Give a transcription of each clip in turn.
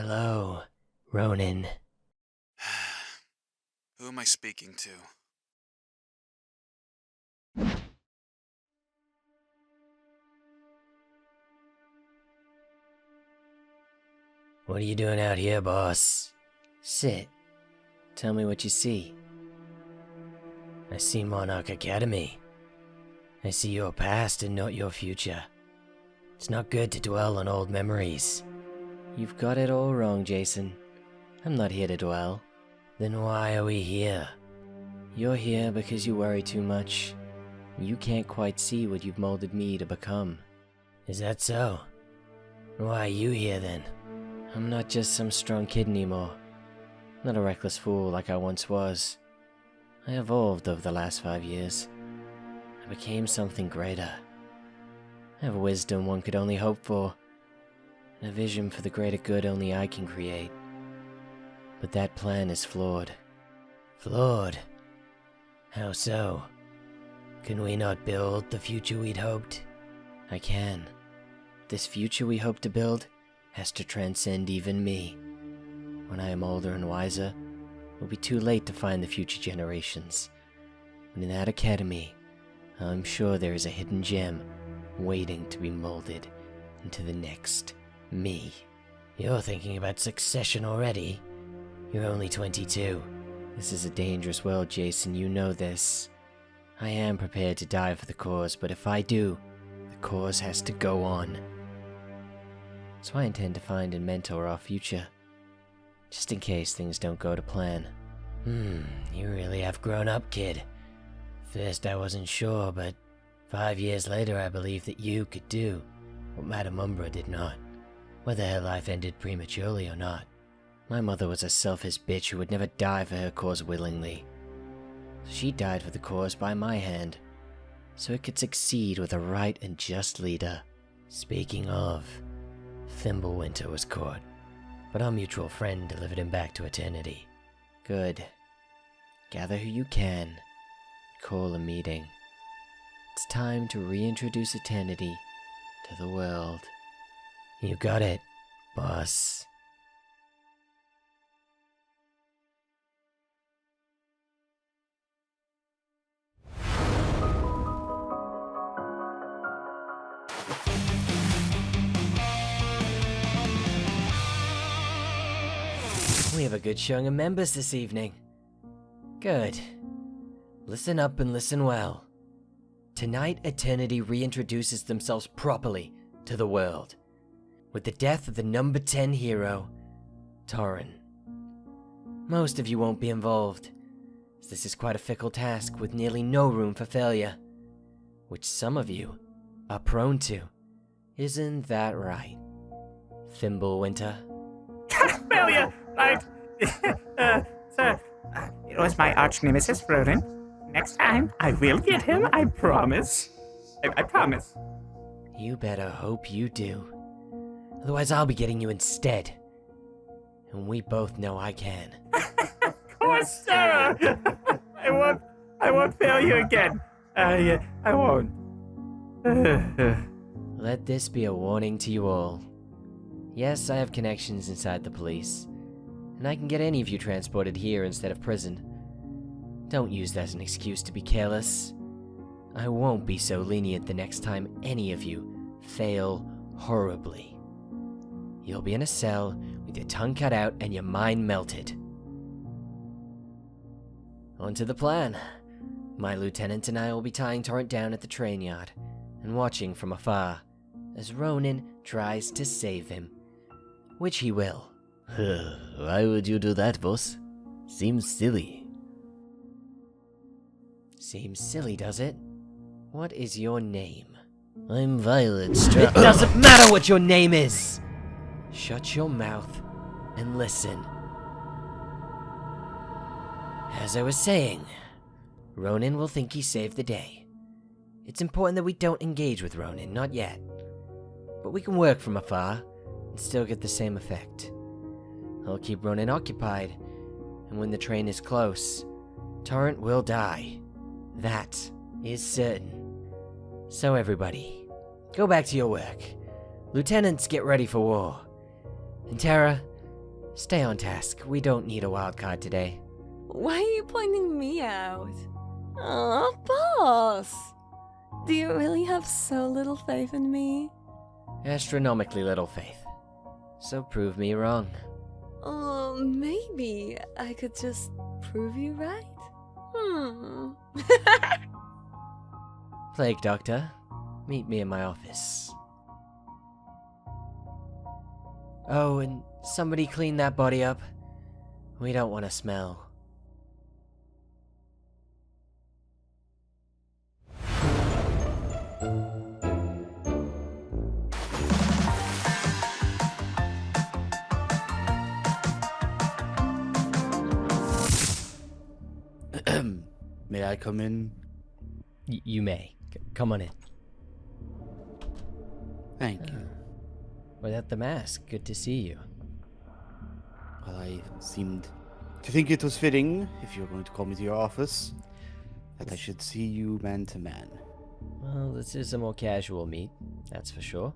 Hello, Ronin. Who am I speaking to? What are you doing out here, boss? Sit. Tell me what you see. I see Monarch Academy. I see your past and not your future. It's not good to dwell on old memories. You've got it all wrong, Jason. I'm not here to dwell. Then why are we here? You're here because you worry too much. You can't quite see what you've molded me to become. Is that so? Why are you here then? I'm not just some strong kid anymore. Not a reckless fool like I once was. I evolved over the last 5 years. I became something greater. I have wisdom one could only hope for, and a vision for the greater good only I can create. But that plan is flawed. Flawed? How so? Can we not build the future we'd hoped? I can. This future we hope to build has to transcend even me. When I am older and wiser, it will be too late to find the future generations. And in that academy, I'm sure there is a hidden gem waiting to be molded into the next me. You're thinking about succession already? You're only 22. This is a dangerous world, Jason, you know this. I am prepared to die for the cause, but if I do, the cause has to go on. So I intend to find and mentor our future, just in case things don't go to plan. You really have grown up, kid. First I wasn't sure, but 5 years later I believe that you could do what Madame Umbra did not, whether her life ended prematurely or not. My mother was a selfish bitch who would never die for her cause willingly. She died for the cause by my hand, so it could succeed with a right and just leader. Speaking of, Thimblewinter was caught, but our mutual friend delivered him back to eternity. Good. Gather who you can, call a meeting. It's time to reintroduce eternity to the world. You got it, boss. We have a good showing of members this evening. Good. Listen up and listen well. Tonight, Eternity reintroduces themselves properly to the world, with the death of the number 10 hero, Torrin. Most of you won't be involved, as this is quite a fickle task with nearly no room for failure, which some of you are prone to. Isn't that right, Thimblewinter? Failure! Right. Sir, it was my arch nemesis, Ronin. Next time, I will get him, I promise. I promise. You better hope you do. Otherwise I'll be getting you instead. And we both know I can. Of course, sir! I won't fail you again. I won't. Let this be a warning to you all. Yes, I have connections inside the police, and I can get any of you transported here instead of prison. Don't use that as an excuse to be careless. I won't be so lenient the next time any of you fail horribly. You'll be in a cell with your tongue cut out and your mind melted. On to the plan. My lieutenant and I will be tying Torrent down at the train yard and watching from afar as Ronin tries to save him. Which he will. Why would you do that, boss? Seems silly. Seems silly, does it? What is your name? I'm Violet It doesn't matter what your name is! Shut your mouth and listen. As I was saying, Ronin will think he saved the day. It's important that we don't engage with Ronin, not yet. But we can work from afar and still get the same effect. I'll keep Ronin occupied, and when the train is close, Torrent will die. That is certain. So everybody, go back to your work. Lieutenants, get ready for war. And Tara, Stay on task. We don't need a wild card today. Why are you pointing me out? Oh, boss! Do you really have so little faith in me? Astronomically little faith. So prove me wrong. Maybe I could just prove you right? Plague Doctor, meet me in my office. Oh, and somebody clean that body up. We don't want to smell. May I come in? You may. Come on in. Thank you. Without the mask, good to see you. Well, I seemed to think it was fitting, if you're going to call me to your office, that I should see you man to man. Well, this is a more casual meet, that's for sure.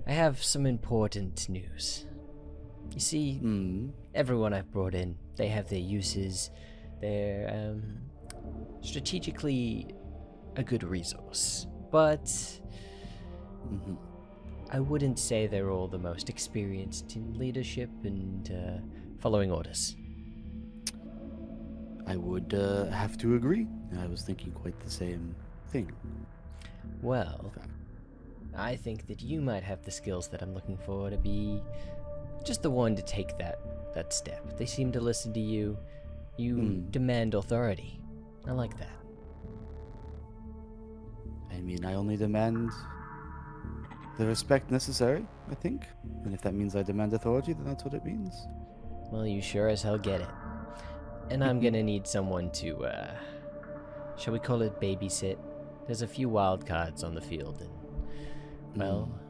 I have some important news. You see, everyone I've brought in, they have their uses. They're, strategically a good resource. But I wouldn't say they're all the most experienced in leadership and following orders. I would have to agree. I was thinking quite the same thing. Well, I think that you might have the skills that I'm looking for to be just the one to take that step. They seem to listen to you. You demand authority. I like that. I mean, I only demand the respect necessary, I think. And if that means I demand authority, then that's what it means. Well, you sure as hell get it. And I'm gonna need someone to, shall we call it babysit? There's a few wild cards on the field, and, well,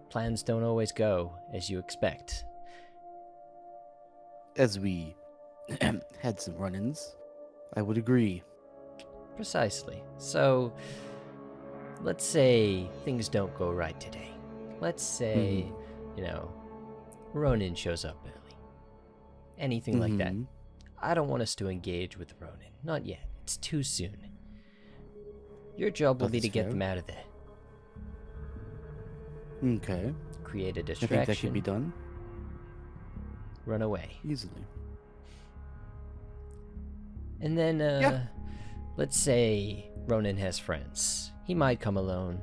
plans don't always go as you expect. As we had some run-ins, I would agree. Precisely. So, let's say things don't go right today. Let's say, Ronin shows up early. Anything like that. I don't want us to engage with Ronin. Not yet. It's too soon. Your job will be to get them out of there. Okay. Create a I distraction. think that could be done. Run away. Easily. And then, let's say Ronin has friends. He might come alone.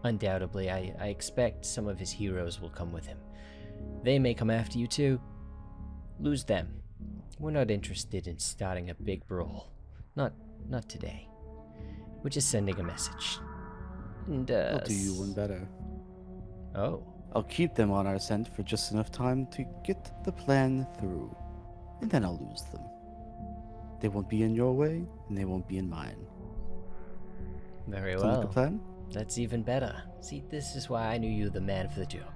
Undoubtedly, I expect some of his heroes will come with him. They may come after you too. Lose them. We're not interested in starting a big brawl. Not today. We're just sending a message. And, I'll do you one better. Oh. I'll keep them on our scent for just enough time to get the plan through. And then I'll lose them. They won't be in your way, and they won't be in mine. Very Sound well. like a plan? That's even better. See, this is why I knew you were the man for the job.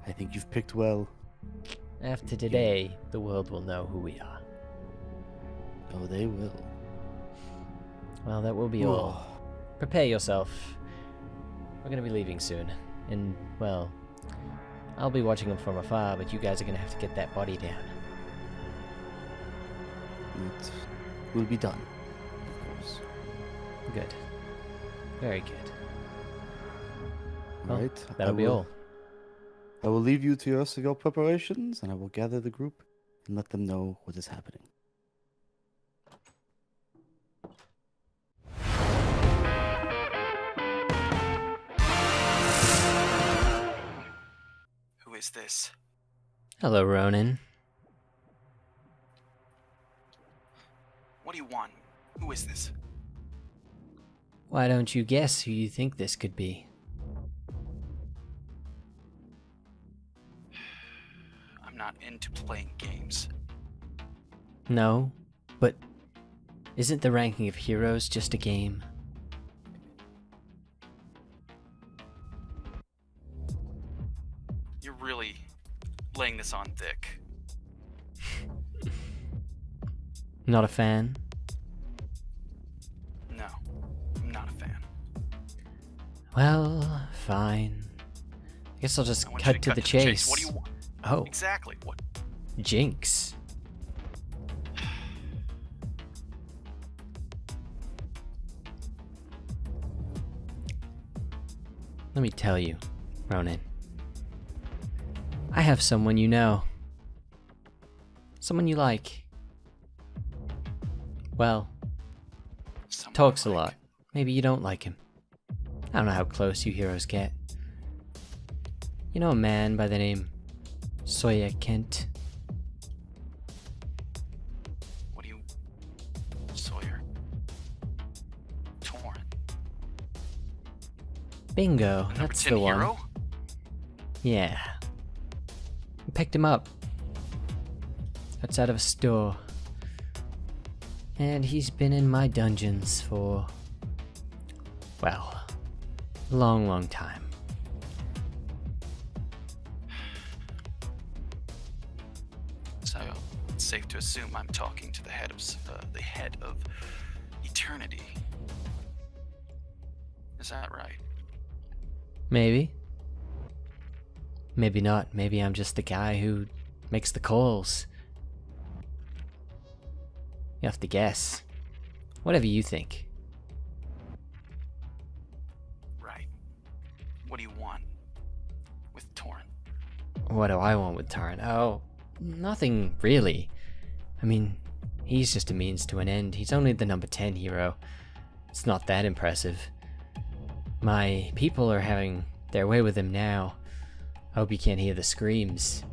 I think you've picked well. After today, the world will know who we are. Oh, they will. Well, that will be all. Prepare yourself. We're gonna be leaving soon. And, well, I'll be watching them from afar, but you guys are gonna have to get that body down. It will be done, of course. Good. Very good. All Well, right. that'll be all. I will leave you to your cigar preparations, and I will gather the group and let them know what is happening. Who is this? Hello, Ronin. What do you want? Who is this? Why don't you guess who you think this could be? I'm not into playing games. No, but isn't the ranking of heroes just a game? You're really laying this on thick. Not a fan? No, I'm not a fan. Well, fine. I guess I'll just I want you cut to the chase. What do you want? Oh, Exactly. What? Jinx. Let me tell you, Ronan. I have someone you know. Someone you like. Well, Someone talks a like- lot. Maybe you don't like him. I don't know how close you heroes get. You know a man by the name Sawyer Kent? What do you... Sawyer? Torn. Bingo, Number that's 10 the one. hero? Yeah. I picked him up. Outside of a store. And he's been in my dungeons for... well, a long, long time. So, it's safe to assume I'm talking to the head of eternity. Is that right? Maybe. Maybe not. Maybe I'm just the guy who makes the calls. You have to guess. Whatever you think. Right. What do you want with Torrent? What do I want with Tarn? Oh, nothing really. I mean, he's just a means to an end. He's only the number 10 hero. It's not that impressive. My people are having their way with him now. I hope you can't hear the screams.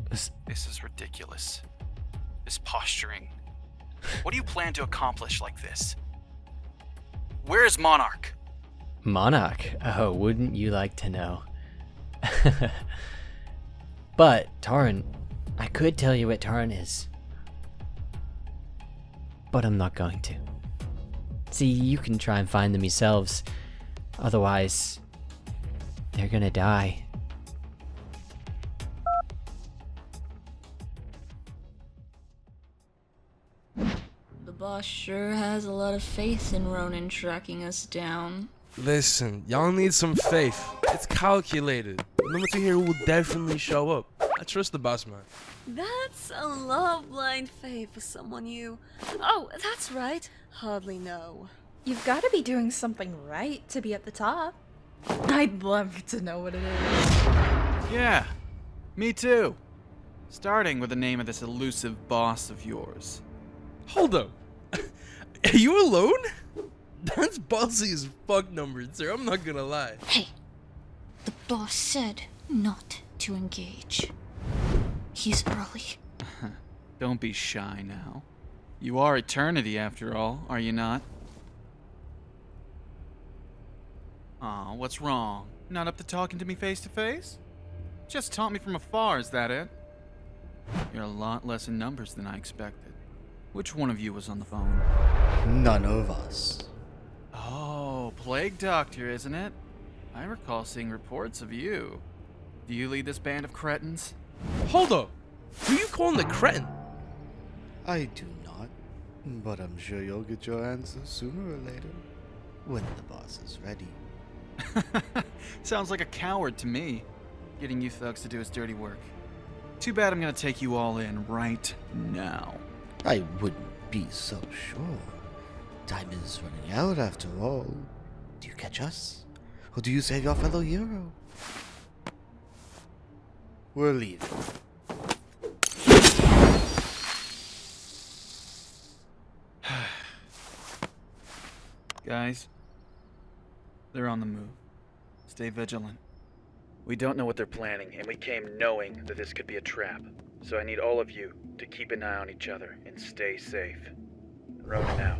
This is ridiculous. This posturing. What do you plan to accomplish like this? Where is Monarch? Monarch? Oh, wouldn't you like to know? But, Tarn, I could tell you what Tarn is. But I'm not going to. See, you can try and find them yourselves. Otherwise, they're gonna die. The boss sure has a lot of faith in Ronan tracking us down. Listen, y'all need some faith. It's calculated. Number 2 here will definitely show up. I trust the boss man. That's a love blind faith for someone you... Oh, that's right. Hardly know. You've got to be doing something right to be at the top. I'd love to know what it is. Yeah, me too. Starting with the name of this elusive boss of yours. Hold up. Are you alone? That's bossy as fuck numbered, sir. I'm not gonna lie. Hey, the boss said not to engage. He's early. Don't be shy now. You are Eternity after all, are you not? Aw, what's wrong? Not up to talking to me face to face? Just taunt me from afar, is that it? You're a lot less in numbers than I expected. Which one of you was on the phone? None of us. Oh, Plague Doctor, isn't it? I recall seeing reports of you. Do you lead this band of cretins? Hold up. Who you calling the cretin? I do not. But I'm sure you'll get your answer sooner or later. When the boss is ready. Sounds like a coward to me, getting you thugs to do his dirty work. Too bad I'm gonna take you all in right now. I wouldn't be so sure. Time is running out after all. Do you catch us? Or do you save your fellow hero? We're leaving. Guys, they're on the move. Stay vigilant. We don't know what they're planning, and we came knowing that this could be a trap. So I need all of you to keep an eye on each other and stay safe. Ronan out.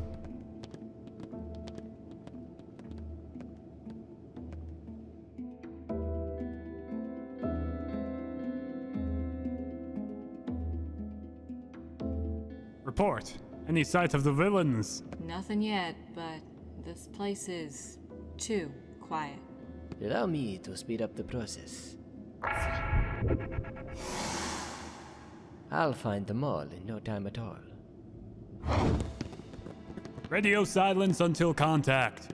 Report. Any sight of the villains? Nothing yet, but this place is too quiet. Allow me to speed up the process. I'll find them all in no time at all. Radio silence until contact.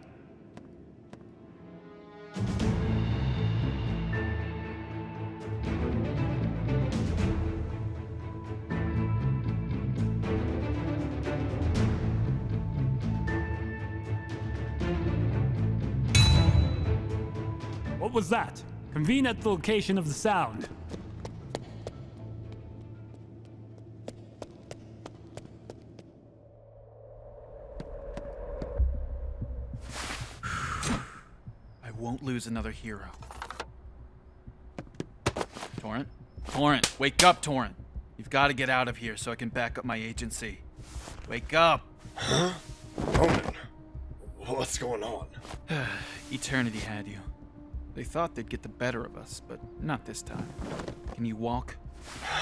What was that? Convene at the location of the sound. I won't lose another hero. Torrent? Torrent! Wake up, Torrent! You've got to get out of here so I can back up my agency. Wake up! Huh? Ronan, what's going on? Eternity had you. They thought they'd get the better of us, but not this time. Can you walk?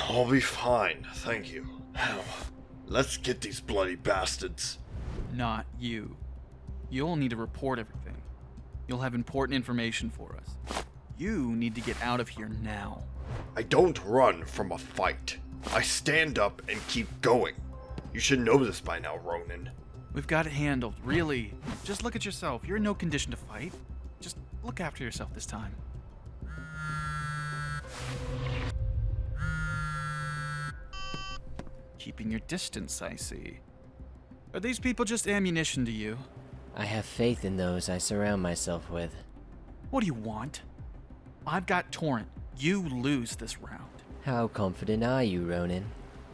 I'll be fine, thank you. Now, let's get these bloody bastards. Not you. You'll need to report everything. You'll have important information for us. You need to get out of here now. I don't run from a fight. I stand up and keep going. You should know this by now, Ronan. We've got it handled, really. Just look at yourself. You're in no condition to fight. Just look after yourself this time. Keeping your distance, I see. Are these people just ammunition to you? I have faith in those I surround myself with. What do you want? I've got Torrent. You lose this round. How confident are you, Ronan?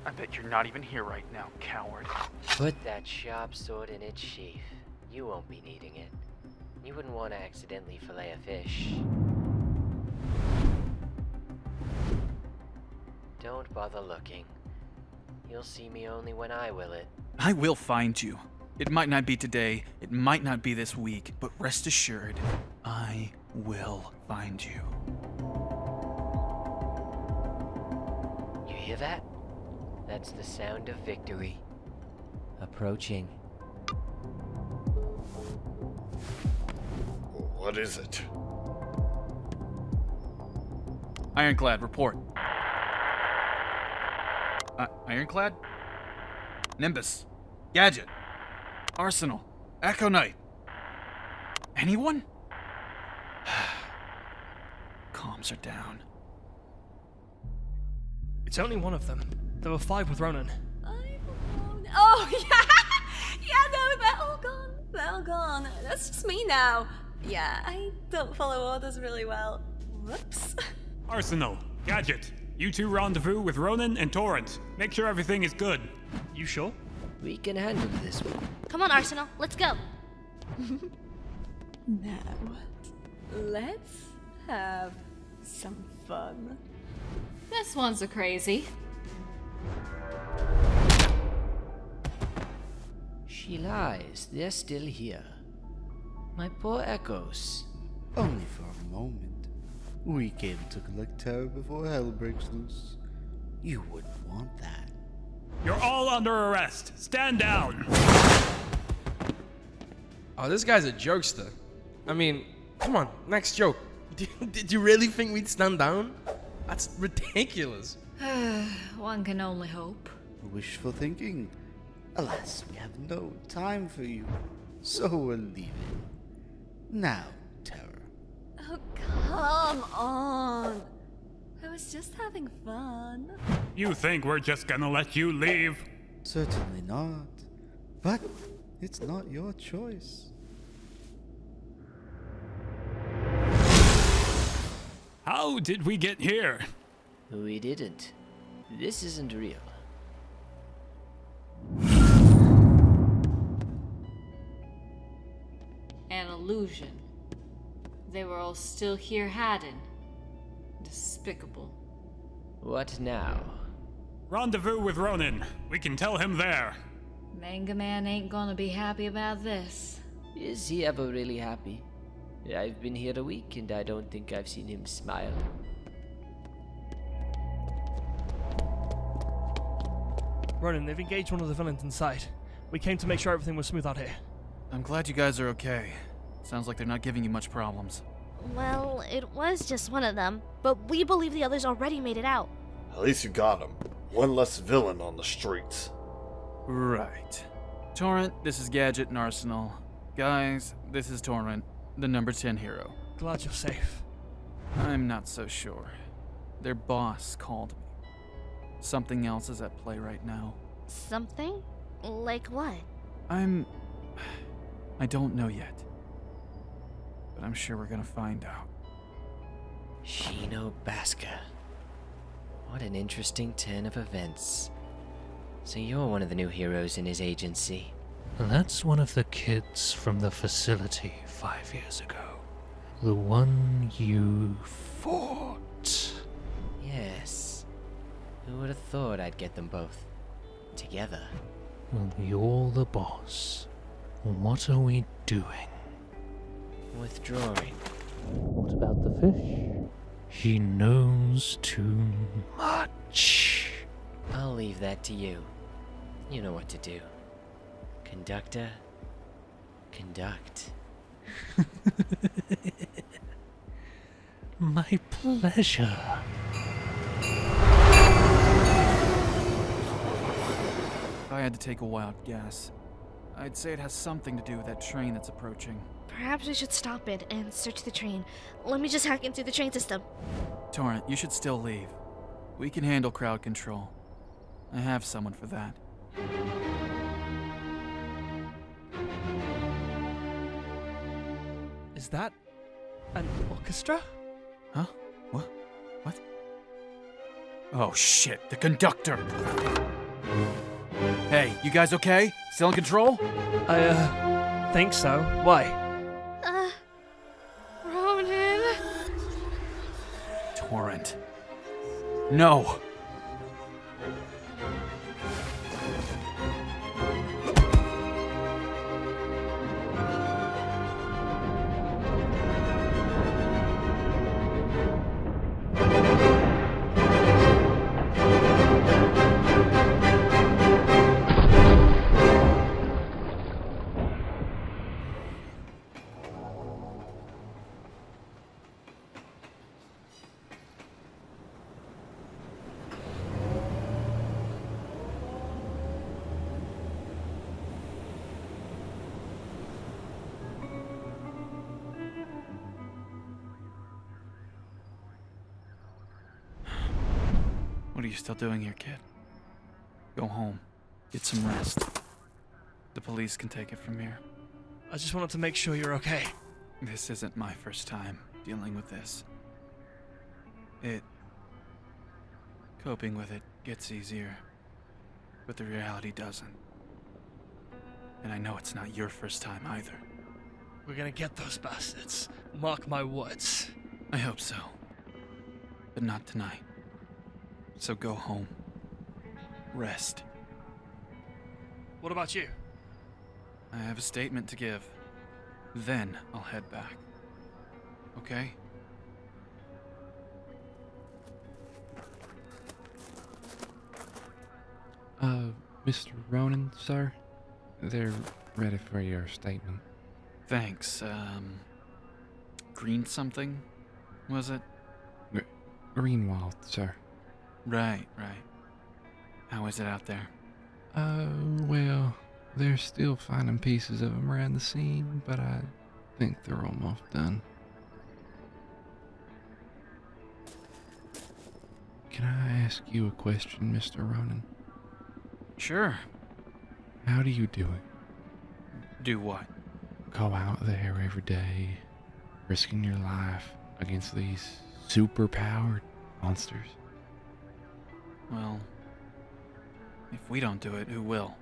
I bet you're not even here right now, coward. Put that sharp sword in its sheath. You won't be needing it. You wouldn't want to accidentally fillet a fish. Don't bother looking. You'll see me only when I will it. I will find you. It might not be today, it might not be this week, but rest assured, I will find you. You hear that? That's the sound of victory. Approaching. What is it? Ironclad, report. Ironclad? Nimbus. Gadget. Arsenal. Echo Knight. Anyone? Comms are down. It's only one of them. There were 5 with Ronan. Oh, yeah! Yeah, no, they're all gone. They're all gone. That's just me now. Yeah, I don't follow orders really well. Whoops. Arsenal, Gadget, you two rendezvous with Ronan and Torrent. Make sure everything is good. You sure? We can handle this one. Come on, Arsenal, let's go. Now, let's have some fun. This one's a crazy. She lies. They're still here. My poor echoes. Only for a moment. We came to collect terror before hell breaks loose. You wouldn't want that. You're all under arrest. Stand down. Oh, this guy's a jokester. I mean, come on, next joke. Did you really think we'd stand down? That's ridiculous. One can only hope. Wishful thinking. Alas, we have no time for you, so we're leaving. Now, terror. Oh, come on. I was just having fun. You think we're just gonna let you leave? Certainly not. But it's not your choice. How did we get here? We didn't. This isn't real. An illusion. They were all still here hiding. Despicable. What now? Rendezvous with Ronan. We can tell him there. Manga Man ain't gonna be happy about this. Is he ever really happy? I've been here a week and I don't think I've seen him smile. Ronan, they've engaged one of the villains inside. We came to make sure everything was smooth out here. I'm glad you guys are okay. Sounds like they're not giving you much problems. Well, it was just one of them, but we believe the others already made it out. At least you got him. One less villain on the streets. Right. Torrent, this is Gadget and Arsenal. Guys, this is Torrent, the number 10 hero. Glad you're safe. I'm not so sure. Their boss called me. Something else is at play right now. Something? Like what? I don't know yet. But I'm sure we're gonna find out. Shino Baska. What an interesting turn of events. So you're one of the new heroes in his agency. That's one of the kids from the facility 5 years ago. The one you fought. Yes. Who would have thought I'd get them both together? Well, you're the boss. What are we doing? Withdrawing. What about the fish? He knows too much. I'll leave that to you. You know what to do. Conductor, conduct. My pleasure. If I had to take a wild guess, I'd say it has something to do with that train that's approaching. Perhaps we should stop it and search the train. Let me just hack into the train system. Torrent, you should still leave. We can handle crowd control. I have someone for that. Is that an orchestra? Huh? What? What? Oh shit, the conductor! Hey, you guys okay? Still in control? I think so. Why? Ronan. Torrent. No! What are you still doing here, kid? Go home. Get some rest. The police can take it from here. I just wanted to make sure you're okay. This isn't my first time dealing with this. Coping with it gets easier, but the reality doesn't. And I know it's not your first time either. We're gonna get those bastards. Mark my words. I hope so. But not tonight. So go home. Rest. What about you? I have a statement to give. Then I'll head back. Okay? Mr. Ronan, sir? They're ready for your statement. Thanks. Green something? Was it? Greenwald, sir. Right. How is it out there? Well, they're still finding pieces of them around the scene, but I think they're almost done. Can I ask you a question, Mr. Ronan? Sure. How do you do it? Do what? Go out there every day, risking your life against these super-powered monsters. Well, if we don't do it, who will?